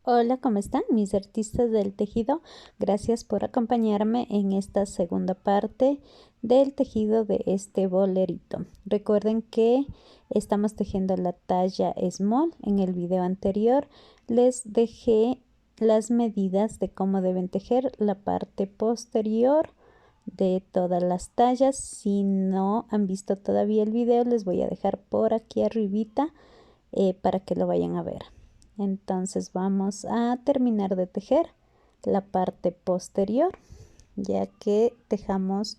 Hola, ¿cómo están mis artistas del tejido? Gracias por acompañarme en esta segunda parte del tejido de este bolerito. Recuerden que estamos tejiendo la talla small. En el video anterior les dejé las medidas de cómo deben tejer la parte posterior de todas las tallas. Si no han visto todavía el video, les voy a dejar por aquí arribita para que lo vayan a ver. Entonces vamos a terminar de tejer la parte posterior, ya que tejamos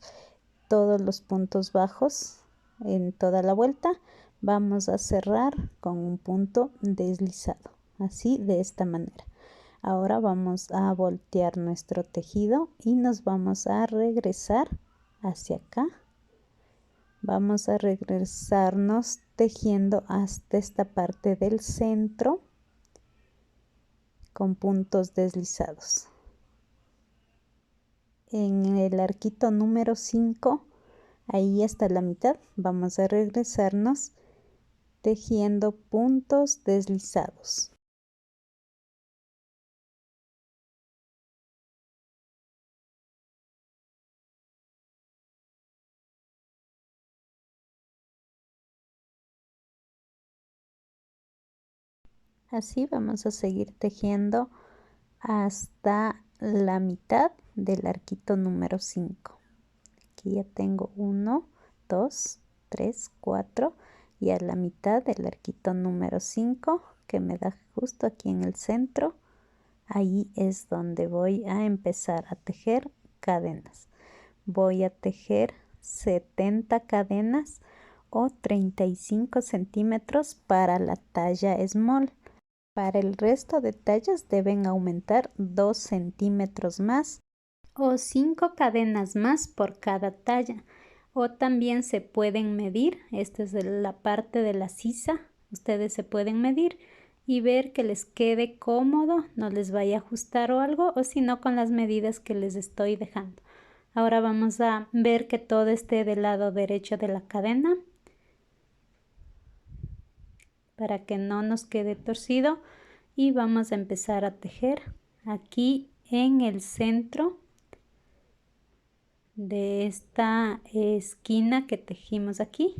todos los puntos bajos en toda la vuelta. Vamos a cerrar con un punto deslizado, así, de esta manera. Ahora vamos a voltear nuestro tejido y nos vamos a regresar hacia acá. Vamos a regresarnos tejiendo hasta esta parte del centro con puntos deslizados. En el arquito número 5, ahí hasta la mitad, vamos a regresarnos tejiendo puntos deslizados. Así vamos a seguir tejiendo hasta la mitad del arquito número 5. Aquí ya tengo 1, 2, 3, 4 y a la mitad del arquito número 5, que me da justo aquí en el centro. Ahí es donde voy a empezar a tejer cadenas. Voy a tejer 70 cadenas o 35 centímetros para la talla small. Para el resto de tallas deben aumentar 2 centímetros más o 5 cadenas más por cada talla. O también se pueden medir, esta es la parte de la sisa, ustedes se pueden medir y ver que les quede cómodo, no les vaya a ajustar o algo, o si no, con las medidas que les estoy dejando. Ahora vamos a ver que todo esté del lado derecho de la cadena para que no nos quede torcido, y vamos a empezar a tejer aquí en el centro de esta esquina que tejimos aquí.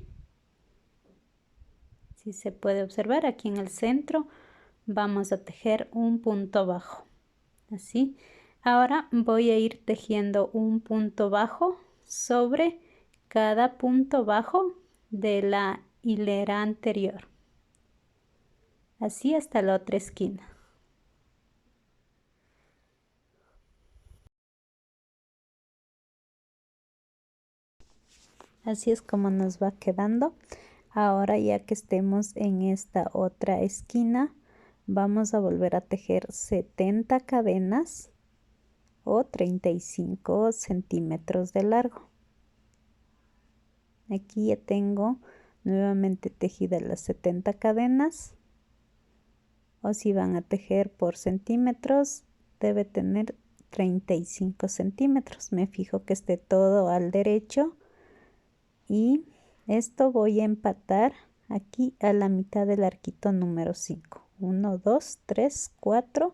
Si se puede observar, aquí en el centro vamos a tejer un punto bajo, así. Ahora voy a ir tejiendo un punto bajo sobre cada punto bajo de la hilera anterior, así hasta la otra esquina. Así es como nos va quedando. Ahora, ya que estemos en esta otra esquina, vamos a volver a tejer 70 cadenas o 35 centímetros de largo. Aquí ya tengo nuevamente tejidas las 70 cadenas, o si van a tejer por centímetros, debe tener 35 centímetros. Me fijo que esté todo al derecho, y esto voy a empatar aquí a la mitad del arquito número 5. 1, 2, 3, 4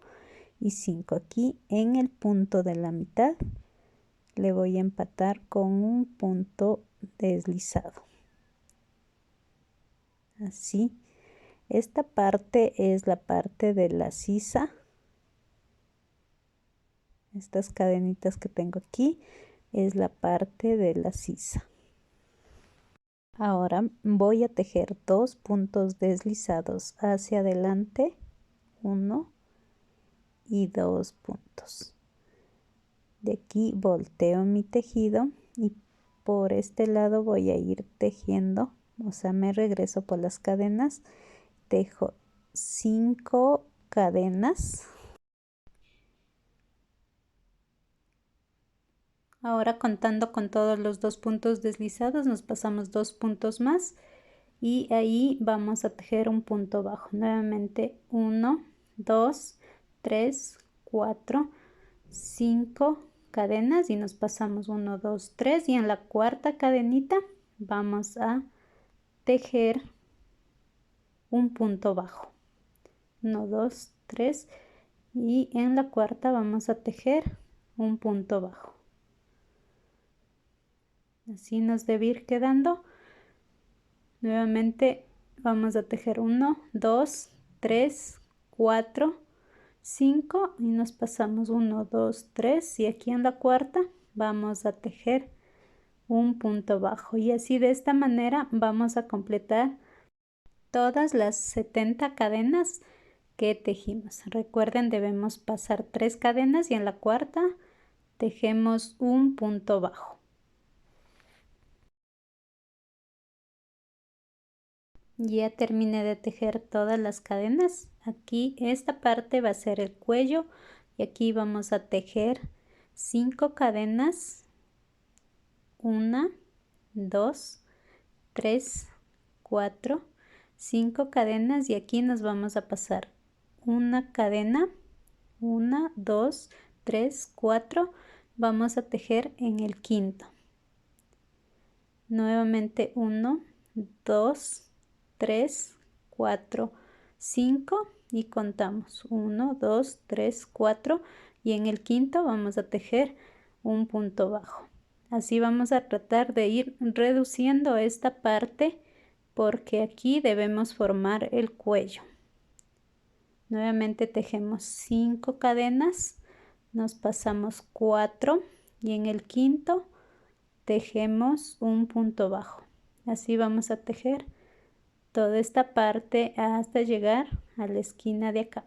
y 5. Aquí en el punto de la mitad le voy a empatar con un punto deslizado, así. Esta parte es la parte de la sisa. Estas cadenitas que tengo aquí es la parte de la sisa. Ahora voy a tejer 2 puntos deslizados hacia adelante, 1 y 2 puntos. De aquí volteo mi tejido y por este lado voy a ir tejiendo, o sea, me regreso por las cadenas, tejo 5 cadenas. Ahora, contando con todos los 2 puntos deslizados, nos pasamos 2 puntos más y ahí vamos a tejer un punto bajo. Nuevamente 1, 2, 3, 4, 5 cadenas y nos pasamos 1, 2, 3, y en la cuarta cadenita vamos a tejer un punto bajo. 1, 2, 3 y en la cuarta vamos a tejer un punto bajo. Así nos debe ir quedando. Nuevamente vamos a tejer 1, 2, 3, 4, 5 y nos pasamos 1, 2, 3 y aquí en la cuarta vamos a tejer un punto bajo y así de esta manera vamos a completar todas las 70 cadenas que tejimos. Recuerden, debemos pasar 3 cadenas y en la cuarta tejemos un punto bajo. Ya terminé de tejer todas las cadenas. Aquí esta parte va a ser el cuello y aquí vamos a tejer 5 cadenas. 1, 2, 3, 4, 5 cadenas y aquí nos vamos a pasar una cadena. 1, 2, 3, 4. Vamos a tejer en el quinto. Nuevamente 1, 2, 3, 4, 5 y contamos 1, 2, 3, 4 y en el quinto vamos a tejer un punto bajo. Así vamos a tratar de ir reduciendo esta parte porque aquí debemos formar el cuello. Nuevamente tejemos 5 cadenas, nos pasamos 4 y en el quinto tejemos un punto bajo. Así vamos a tejer toda esta parte hasta llegar a la esquina de acá.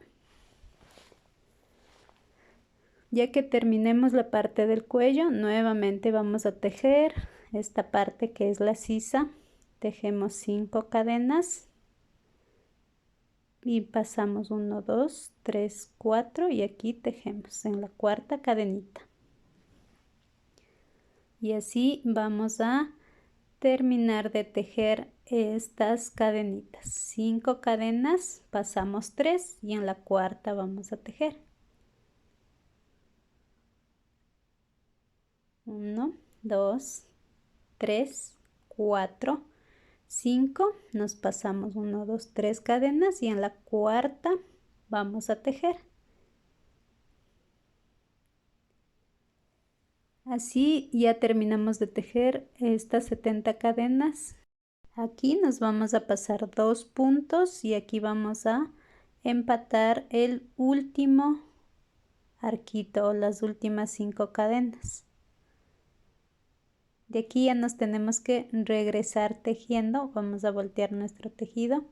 Ya que terminemos la parte del cuello, nuevamente vamos a tejer esta parte que es la sisa. Tejemos 5 cadenas y pasamos 1, 2, 3, 4 y aquí tejemos en la cuarta cadenita. Y así vamos a terminar de tejer estas cadenitas. 5 cadenas, pasamos 3 y en la cuarta vamos a tejer 1, 2, 3, 4, 5, nos pasamos 1, 2, 3 cadenas y en la cuarta vamos a tejer. Así ya terminamos de tejer estas 70 cadenas. Aquí nos vamos a pasar 2 puntos y aquí vamos a empatar el último arquito o las últimas 5 cadenas. De aquí ya nos tenemos que regresar tejiendo. Vamos a voltear nuestro tejido.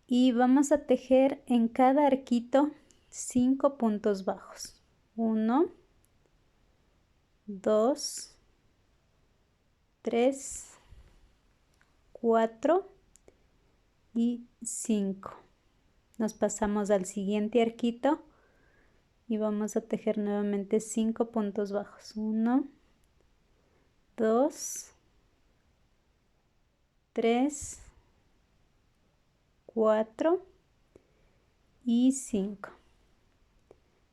Y vamos a tejer en cada arquito 5 puntos bajos. 1, 2, 3, 4 y 5. Nos pasamos al siguiente arquito y vamos a tejer nuevamente 5 puntos bajos. 1, 2, 3, 4 y 5.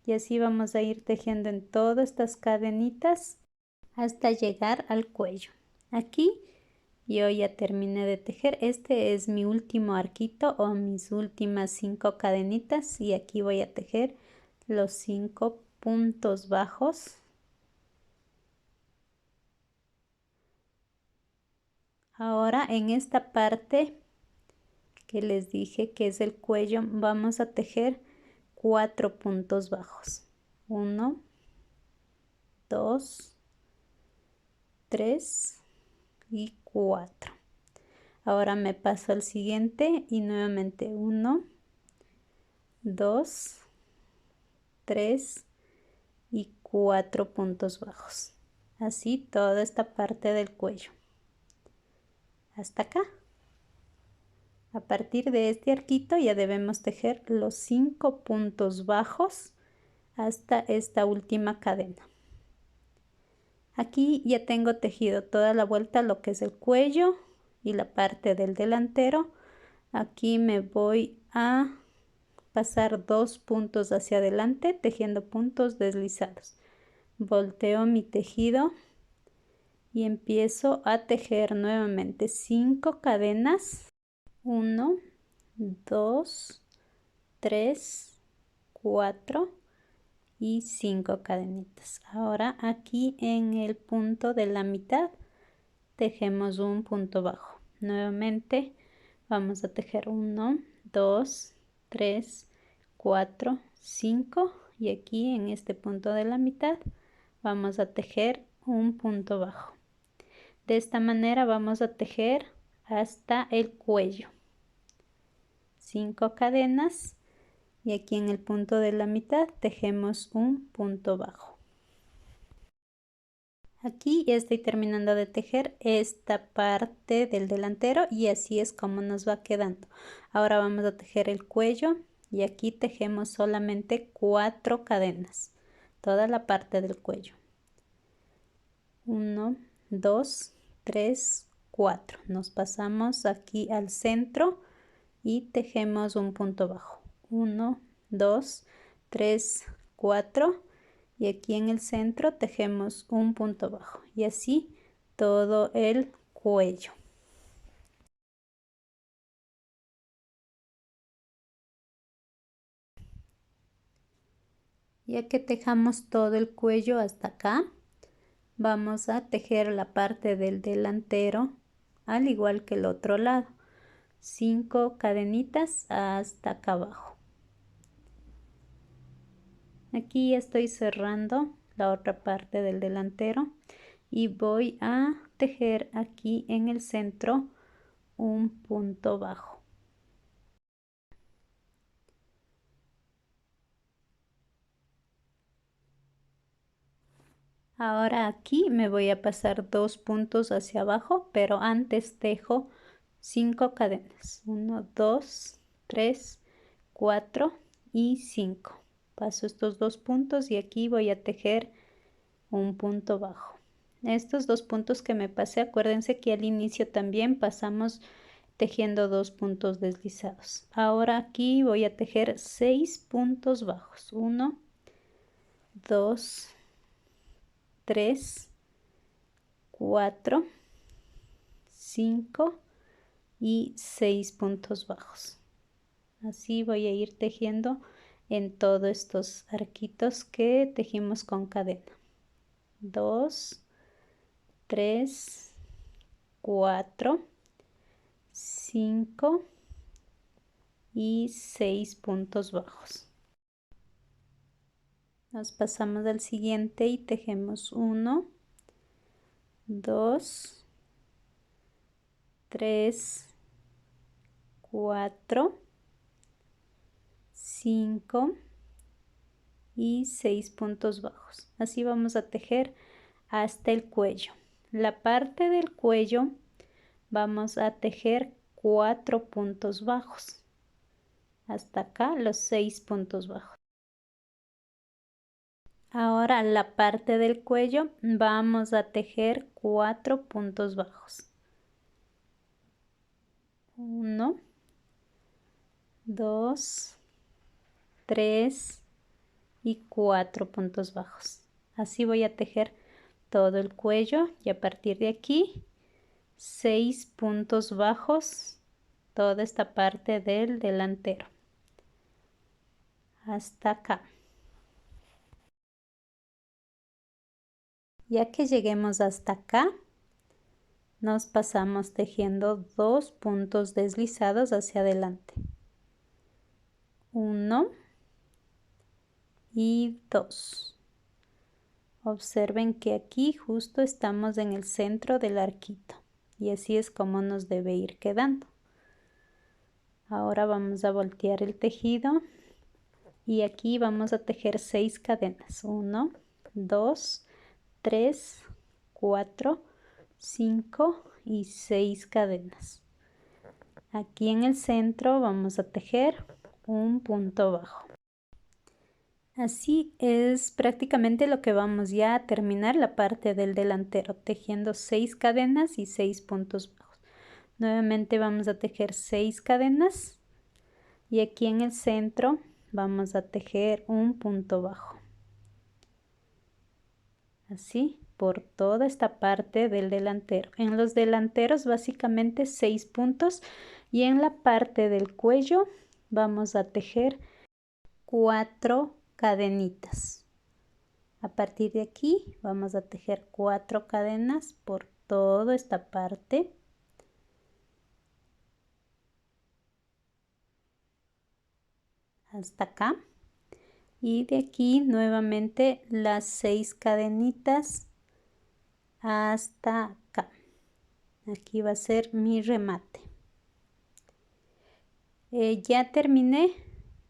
Y así vamos a ir tejiendo en todas estas cadenitas hasta llegar al cuello. Aquí yo ya terminé de tejer. Este es mi último arquito o mis últimas 5 cadenitas y aquí voy a tejer los 5 puntos bajos. Ahora en esta parte que les dije que es el cuello, vamos a tejer 4 puntos bajos. 1, 2, 3 y 4. Ahora me paso al siguiente y nuevamente 1, 2, 3 y 4 puntos bajos. Así toda esta parte del cuello. Hasta acá. A partir de este arquito ya debemos tejer los 5 puntos bajos hasta esta última cadena. Aquí ya tengo tejido toda la vuelta lo que es el cuello y la parte del delantero. Aquí me voy a pasar 2 puntos hacia adelante tejiendo puntos deslizados. Volteo mi tejido y empiezo a tejer nuevamente 5 cadenas. 1, 2, 3, 4 y 5 cadenitas. Ahora aquí en el punto de la mitad tejemos un punto bajo. Nuevamente vamos a tejer 1, 2, 3, 4, 5 y aquí en este punto de la mitad vamos a tejer un punto bajo. De esta manera vamos a tejer hasta el cuello. 5 cadenas y aquí en el punto de la mitad tejemos un punto bajo. Aquí ya estoy terminando de tejer esta parte del delantero y así es como nos va quedando. Ahora vamos a tejer el cuello y aquí tejemos solamente 4 cadenas, toda la parte del cuello. 1, 2, 3, 4. Nos pasamos aquí al centro y tejemos un punto bajo. 1, 2, 3, 4 y aquí en el centro tejemos un punto bajo y así todo el cuello. Ya que tejamos todo el cuello hasta acá, vamos a tejer la parte del delantero al igual que el otro lado. 5 cadenitas hasta acá abajo. Aquí estoy cerrando la otra parte del delantero y voy a tejer aquí en el centro un punto bajo. Ahora aquí me voy a pasar 2 puntos hacia abajo, pero antes tejo 5 cadenas. 1, 2, 3, 4 y 5. Paso estos 2 puntos y aquí voy a tejer un punto bajo. Estos 2 puntos que me pasé, acuérdense que al inicio también pasamos tejiendo 2 puntos deslizados. Ahora aquí voy a tejer 6 puntos bajos. 1, 2, 3, 4, 5 y 6 puntos bajos. Así voy a ir tejiendo en todos estos arquitos que tejimos con cadena. 2, 3, 4, 5 y 6 puntos bajos. Nos pasamos al siguiente y tejemos 1, 2, 3, 4, 5 y 6 puntos bajos. Así vamos a tejer hasta el cuello. La parte del cuello vamos a tejer 4 puntos bajos. Hasta acá los 6 puntos bajos. Ahora la parte del cuello vamos a tejer 4 puntos bajos. 1, 2, 3 y 4 puntos bajos. Así voy a tejer todo el cuello y a partir de aquí 6 puntos bajos toda esta parte del delantero hasta acá. Ya que lleguemos hasta acá, nos pasamos tejiendo 2 puntos deslizados hacia adelante. 1 y 2. Observen que aquí justo estamos en el centro del arquito y así es como nos debe ir quedando. Ahora vamos a voltear el tejido y aquí vamos a tejer 6 cadenas. 1, 2, 3, 4, 5 y 6 cadenas. Aquí en el centro vamos a tejer un punto bajo. Así es prácticamente lo que vamos ya a terminar la parte del delantero, tejiendo 6 cadenas y 6 puntos bajos. Nuevamente vamos a tejer 6 cadenas y aquí en el centro vamos a tejer un punto bajo. Así por toda esta parte del delantero. En los delanteros básicamente 6 puntos y en la parte del cuello vamos a tejer 4 cadenitas. A partir de aquí vamos a tejer 4 cadenas por toda esta parte. Hasta acá. Y de aquí nuevamente las 6 cadenitas hasta acá. Aquí va a ser mi remate. Ya terminé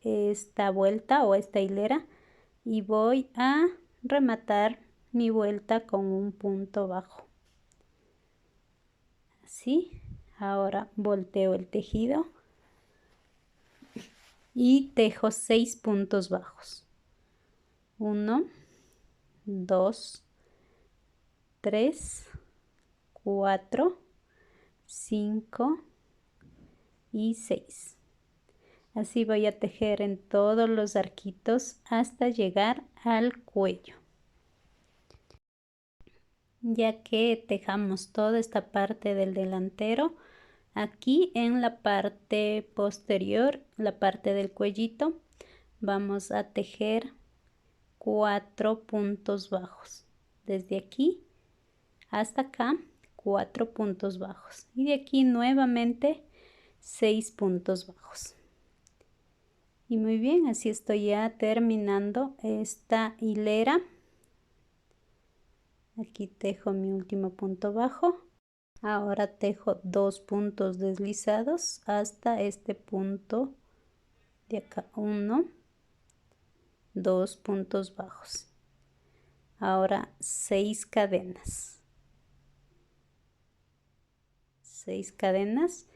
esta vuelta o esta hilera y voy a rematar mi vuelta con un punto bajo. Así. Ahora volteo el tejido y tejo 6 puntos bajos. 1, 2, 3, 4, 5 y 6. Así voy a tejer en todos los arquitos hasta llegar al cuello. Ya que tejamos toda esta parte del delantero, aquí en la parte posterior, la parte del cuellito, vamos a tejer 4 puntos bajos. Desde aquí hasta acá, 4 puntos bajos. Y de aquí nuevamente 6 puntos bajos. Y muy bien, así estoy ya terminando esta hilera. Aquí tejo mi último punto bajo. Ahora tejo 2 puntos deslizados hasta este punto de acá. 1, 2 puntos bajos. Ahora 6 cadenas. 6 cadenas.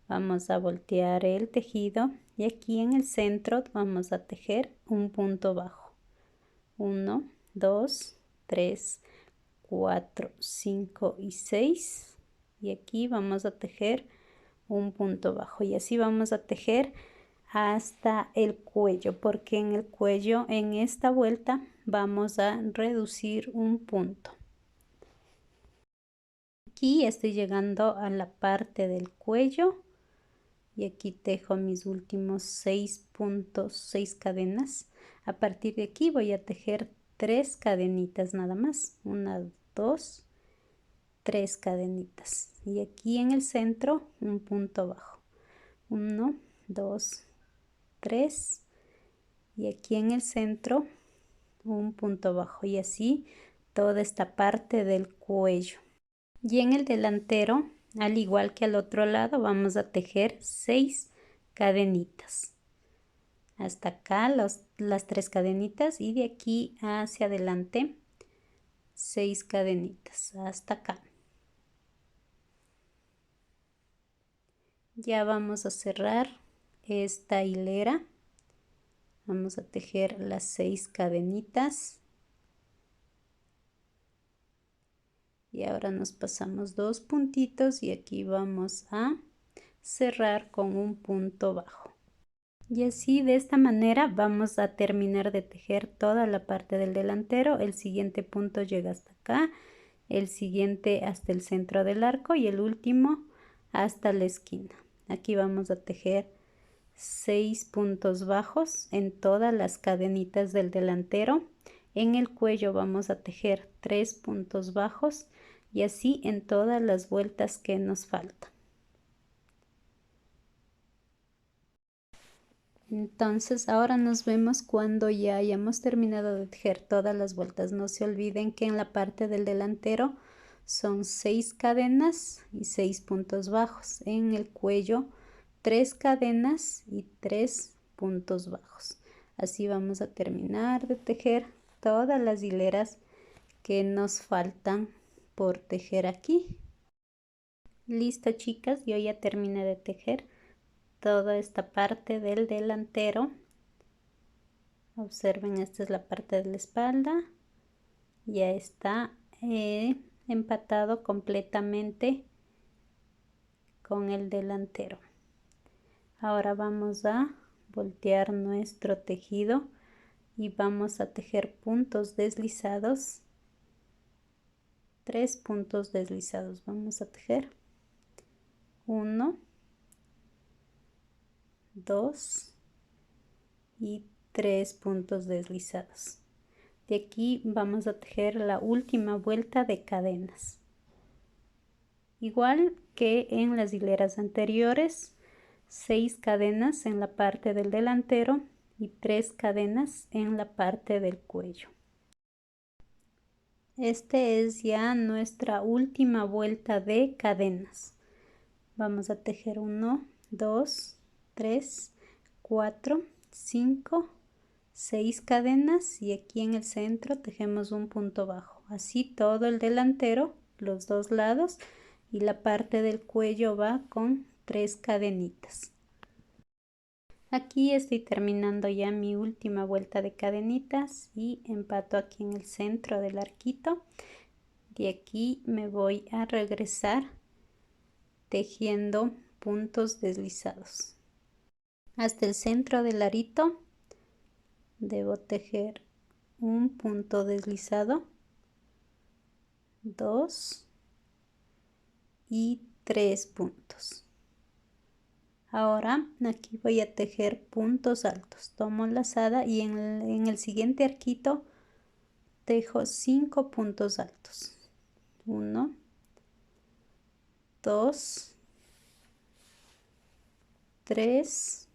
Vamos a voltear el tejido y aquí en el centro vamos a tejer un punto bajo. 1, 2, 3, 4, 5 y 6. Y aquí vamos a tejer un punto bajo. Y así vamos a tejer hasta el cuello, porque en el cuello, en esta vuelta, vamos a reducir un punto. Aquí estoy llegando a la parte del cuello. Y aquí tejo mis últimos 6 puntos, 6 cadenas. A partir de aquí voy a tejer 3 cadenitas nada más. 1, 2, 3 cadenitas. Y aquí en el centro un punto bajo. 1, 2, 3. Y aquí en el centro un punto bajo. Y así toda esta parte del cuello. Y en el delantero, al igual que al otro lado, vamos a tejer 6 cadenitas. Hasta acá las 3 cadenitas y de aquí hacia adelante 6 cadenitas hasta acá. Ya vamos a cerrar esta hilera. Vamos a tejer las 6 cadenitas. Y ahora nos pasamos 2 puntitos y aquí vamos a cerrar con un punto bajo. Y así de esta manera vamos a terminar de tejer toda la parte del delantero. El siguiente punto llega hasta acá, el siguiente hasta el centro del arco y el último hasta la esquina. Aquí vamos a tejer 6 puntos bajos en todas las cadenitas del delantero. En el cuello vamos a tejer 3 puntos bajos y así en todas las vueltas que nos faltan. Entonces ahora nos vemos cuando ya hayamos terminado de tejer todas las vueltas. No se olviden que en la parte del delantero son 6 cadenas y 6 puntos bajos. En el cuello 3 cadenas y 3 puntos bajos. Así vamos a terminar de tejer todas las hileras que nos faltan por tejer aquí. Listo, chicas, yo ya terminé de tejer toda esta parte del delantero. Observen, esta es la parte de la espalda. Ya está empatado completamente con el delantero. Ahora vamos a voltear nuestro tejido y vamos a tejer puntos deslizados. 3 puntos deslizados vamos a tejer. 1, 2 y 3 puntos deslizados. De aquí vamos a tejer la última vuelta de cadenas. Igual que en las hileras anteriores, 6 cadenas en la parte del delantero y 3 cadenas en la parte del cuello. Este es ya nuestra última vuelta de cadenas. Vamos a tejer 1, 2, 3, 4, 5, 6 cadenas y aquí en el centro tejemos un punto bajo. Así todo el delantero, los dos lados, y la parte del cuello va con 3 cadenitas. Aquí estoy terminando ya mi última vuelta de cadenitas y empato aquí en el centro del arquito. De aquí me voy a regresar tejiendo puntos deslizados. Hasta el centro del arito debo tejer un punto deslizado, 2 y 3 puntos. Ahora aquí voy a tejer puntos altos. Tomo lazada y en el siguiente arquito tejo 5 puntos altos. 1, 2, 3,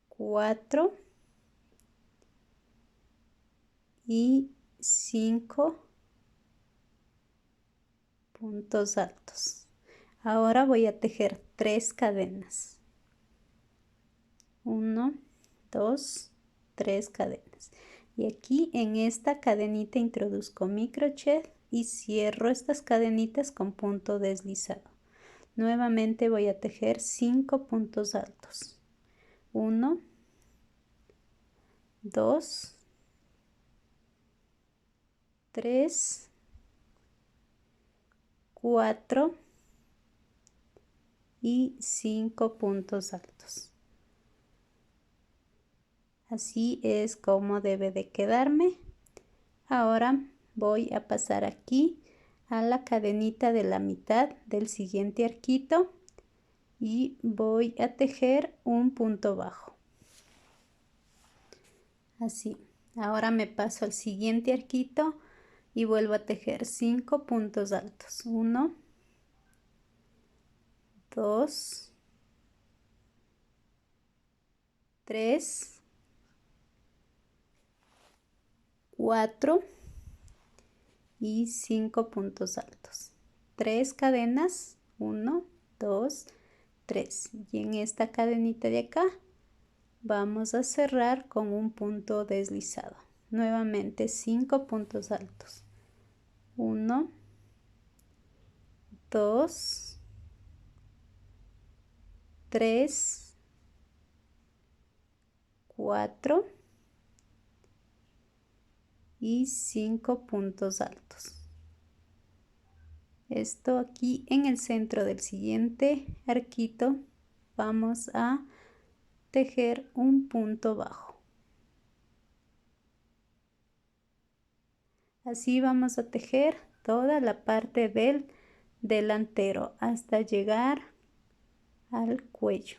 4 y 5 puntos altos. Ahora voy a tejer 3 cadenas. 1, 2, 3 cadenas. Y aquí en esta cadenita introduzco mi crochet y cierro estas cadenitas con punto deslizado. Nuevamente voy a tejer 5 puntos altos. 1, 2, 3, 4 y 5 puntos altos. Así es como debe de quedarme. Ahora voy a pasar aquí a la cadenita de la mitad del siguiente arquito y voy a tejer un punto bajo. Así. Ahora me paso al siguiente arquito y vuelvo a tejer 5 puntos altos. 1, 2, 3, 4 y 5 puntos altos. 3 cadenas, 1, 2, 3. Y en esta cadenita de acá vamos a cerrar con un punto deslizado. Nuevamente 5 puntos altos. 1, 2, 3, 4 y 5 puntos altos. Esto aquí en el centro del siguiente arquito vamos a tejer un punto bajo. Así vamos a tejer toda la parte del delantero hasta llegar al cuello.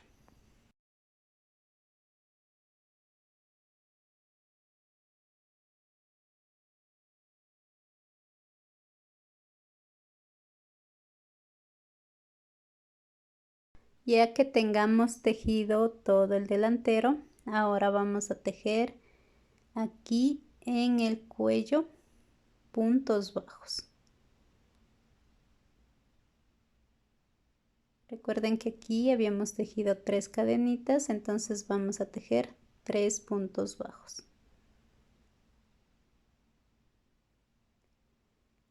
Ya que tengamos tejido todo el delantero, ahora vamos a tejer aquí en el cuello puntos bajos. Recuerden que aquí habíamos tejido 3 cadenitas, entonces vamos a tejer 3 puntos bajos.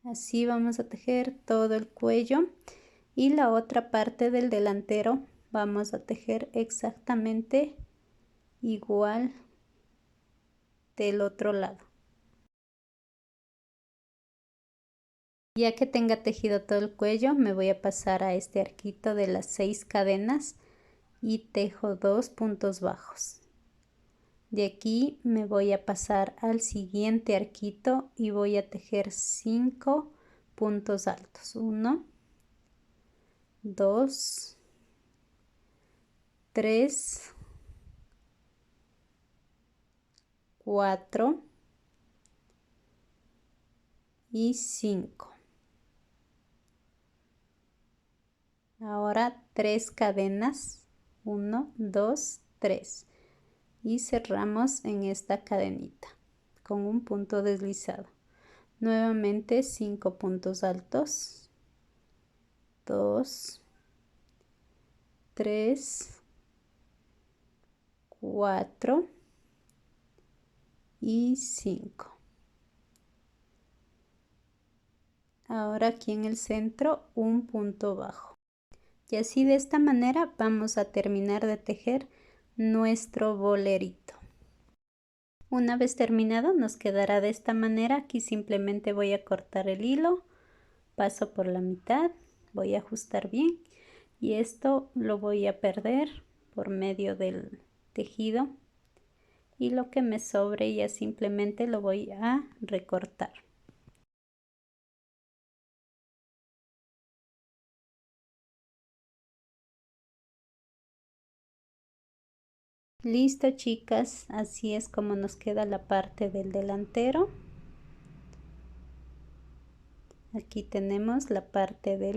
Así vamos a tejer todo el cuello y la otra parte del delantero vamos a tejer exactamente igual del otro lado. Ya que tenga tejido todo el cuello, me voy a pasar a este arquito de las 6 cadenas y tejo 2 puntos bajos. De aquí me voy a pasar al siguiente arquito y voy a tejer 5 puntos altos. 1, 2, 3, 4 y 5. Ahora 3 cadenas, 1, 2, 3 y cerramos en esta cadenita con un punto deslizado. Nuevamente 5 puntos altos, 2, 3, 4 y 5. Ahora aquí en el centro un punto bajo. Y así de esta manera vamos a terminar de tejer nuestro bolerito. Una vez terminado nos quedará de esta manera. Aquí simplemente voy a cortar el hilo, paso por la mitad, voy a ajustar bien y esto lo voy a perder por medio del tejido y lo que me sobre ya simplemente lo voy a recortar. Listo, chicas, así es como nos queda la parte del delantero. Aquí tenemos la parte del